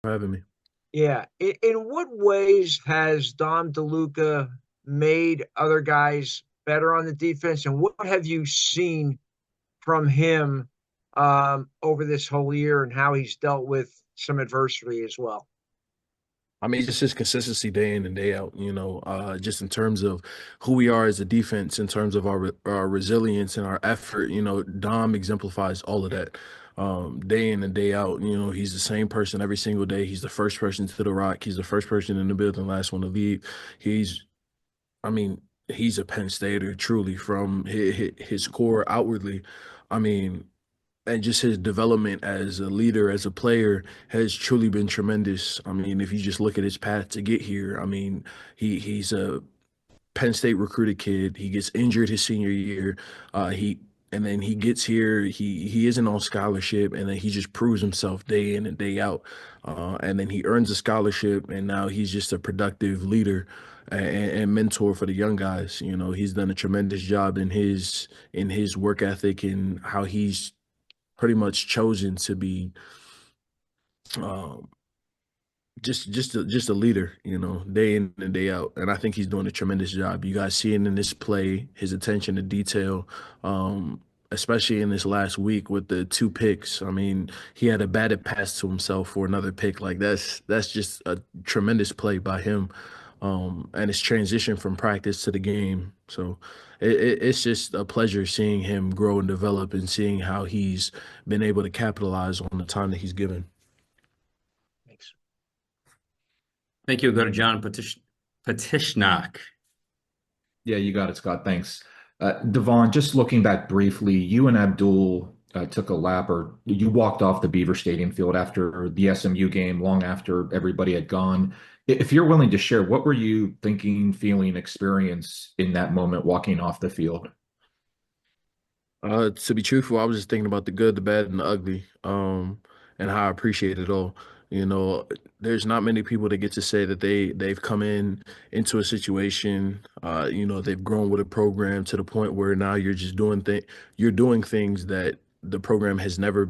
for having me. Yeah. In what ways has Dom DeLuca made other guys better on the defense, and what have you seen from him over this whole year, and how he's dealt with some adversity as well? I mean, just his consistency day in and day out, just in terms of who we are as a defense, in terms of our resilience and our effort, Dom exemplifies all of that. Day in and day out, he's the same person every single day. He's the first person to the rock. He's the first person in the building, last one to leave. He's, I mean, he's a Penn Stater, truly, from his core outwardly. I mean, and just his development as a leader, as a player, has truly been tremendous. I mean, if you just look at his path to get here, I mean, he's a Penn State recruited kid. He gets injured his senior year. He and then he gets here. He isn't on scholarship, and then he just proves himself day in and day out. And then he earns a scholarship, and now he's just a productive leader and mentor for the young guys. He's done a tremendous job in his work ethic and how he's pretty much chosen to be um, just a leader, day in and day out. And I think he's doing a tremendous job. You guys see it in this play, his attention to detail, especially in this last week with the two picks. I mean, he had a batted pass to himself for another pick. Like that's just a tremendous play by him. And it's transition from practice to the game. So it's just a pleasure seeing him grow and develop and seeing how he's been able to capitalize on the time that he's given. Thanks. Thank you. We'll go to John Petishnak. Yeah, you got it, Scott. Thanks. Devon, just looking back briefly, you and Abdul took a lap, or you walked off the Beaver Stadium field after the SMU game, long after everybody had gone. If you're willing to share, what were you thinking, feeling, experience in that moment walking off the field? To be truthful, I was just thinking about the good, the bad, and the ugly, and how I appreciate it all. You know, there's not many people that get to say that they've come into a situation, they've grown with a program to the point where now you're doing things that the program has never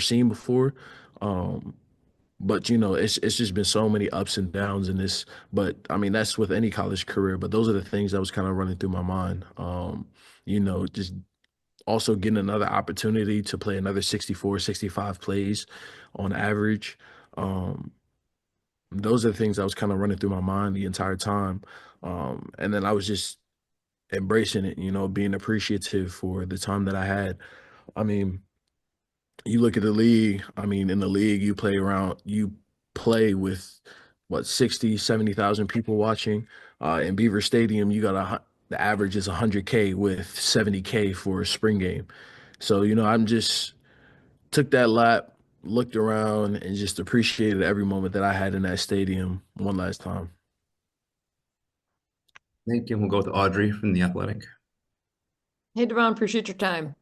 seen before. Um, but it's just been so many ups and downs in this. But I mean, that's with any college career. But those are the things that was kind of running through my mind. Just also getting another opportunity to play another 64, 65 plays on average. Um, those are the things that was kind of running through my mind the entire time. And then I was just embracing it, being appreciative for the time that I had. I mean, you look at the league, I mean, in the league, you play with what, 60, 70,000 people watching. In Beaver Stadium, the average is 100K with 70K for a spring game. So, I'm just took that lap, looked around, and just appreciated every moment that I had in that stadium one last time. Thank you. We'll go with Audrey from The Athletic. Hey, Devon, appreciate your time.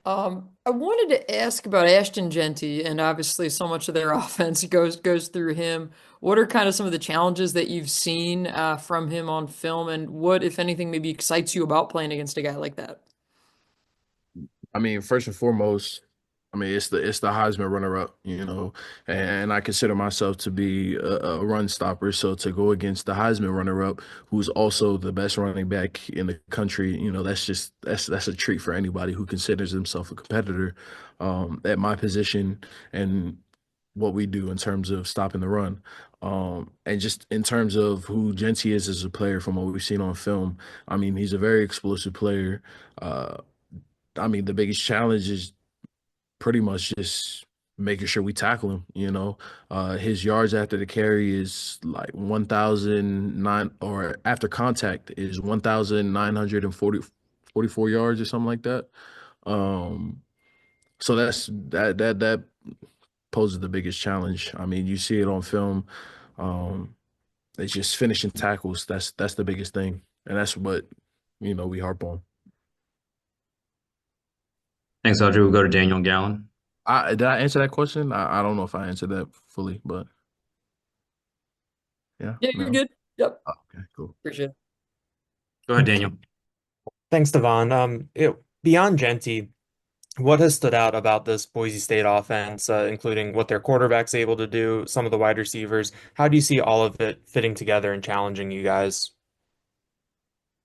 I wanted to ask about Ashton Jeanty, and obviously so much of their offense goes through him. What are kind of some of the challenges that you've seen from him on film, and what, if anything, maybe excites you about playing against a guy like that? I mean, first and foremost, I mean it's the Heisman runner-up, and I consider myself to be a run stopper. So to go against the Heisman runner-up, who's also the best running back in the country, that's a treat for anybody who considers himself a competitor at my position and what we do in terms of stopping the run. And just in terms of who Jeanty is as a player from what we've seen on film, I mean, he's a very explosive player. Uh, I mean, the biggest challenge is pretty much just making sure we tackle him. His yards after the carry is like 1,009, or after contact is 1,944 yards or something like that. Um, so that poses the biggest challenge. I mean, you see it on film. Um, it's just finishing tackles. That's the biggest thing, and that's what we harp on. Thanks, Audrey. We'll go to Daniel Gallen. Did I answer that question? I don't know if I answered that fully, but yeah. Yeah, you're No. good. Yep, Oh, okay, cool. appreciate it. Go ahead, Daniel. Thanks, Devon. Beyond Genty, What has stood out about this Boise State offense, including what their quarterback's able to do, some of the wide receivers? How do you see all of it fitting together and challenging you guys?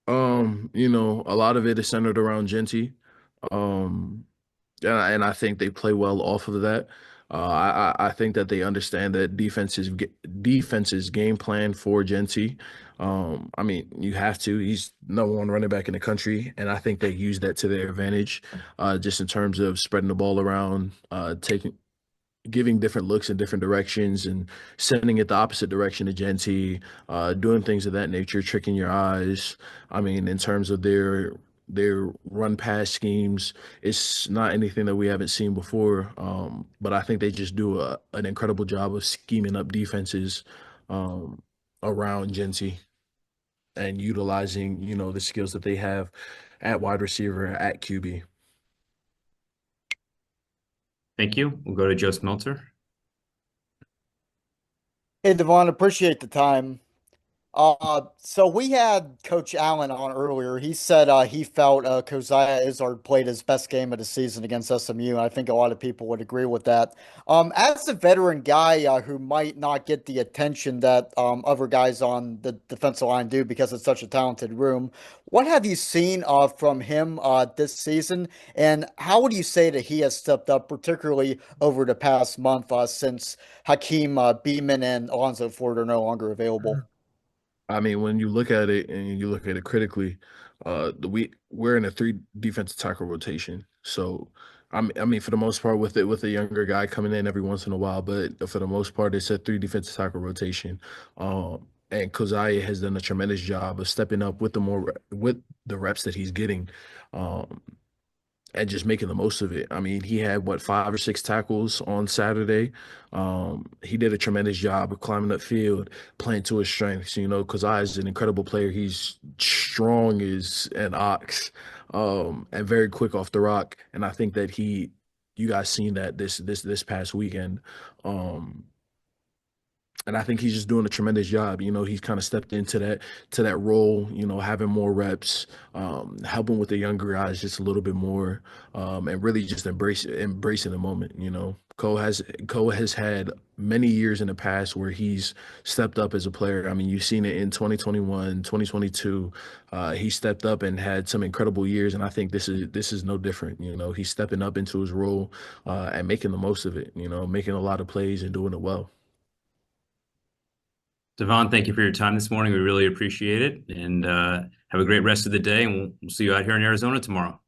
A lot of it is centered around Genty. Um, and I think they play well off of that. I think that they understand that defenses game plan for Genty. I mean, you have to. He's number one running back in the country, and I think they use that to their advantage, just in terms of spreading the ball around, giving different looks in different directions and sending it the opposite direction to Genty, doing things of that nature, tricking your eyes. I mean, in terms of their run pass schemes, it's not anything that we haven't seen before. But I think they just do an incredible job of scheming up defenses um, around Genty and utilizing, the skills that they have at wide receiver, at QB. Thank you. We'll go to Joe Smeltzer. Hey, Devon, appreciate the time. So we had Coach Allen on earlier. He said he felt Keziah Izzard played his best game of the season against SMU, and I think a lot of people would agree with that. As a veteran guy who might not get the attention that other guys on the defensive line do because it's such a talented room, what have you seen from him this season, and how would you say that he has stepped up, particularly over the past month since Hakeem Beamon and Alonzo Ford are no longer available? I mean, when you look at it and you look at it critically, we're in a three defensive tackle rotation. So, I mean, for the most part, with a younger guy coming in every once in a while, but for the most part, it's a three defensive tackle rotation. And Keziah has done a tremendous job of stepping up with the reps that he's getting. Um, and just making the most of it. I mean, he had what, 5 or 6 tackles on Saturday. He did a tremendous job of climbing up field, playing to his strengths. Because I is an incredible player. He's strong as an ox, and very quick off the rock. And I think that you guys seen that this past weekend. And I think he's just doing a tremendous job. He's kind of stepped into that role, having more reps, helping with the younger guys just a little bit more, and really just embracing the moment. Cole has had many years in the past where he's stepped up as a player. I mean, you've seen it in 2021, 2022. He stepped up and had some incredible years, and I think this is no different. He's stepping up into his role, and making the most of it. Making a lot of plays and doing it well. Devon, thank you for your time this morning. We really appreciate it. And have a great rest of the day. And we'll see you out here in Arizona tomorrow.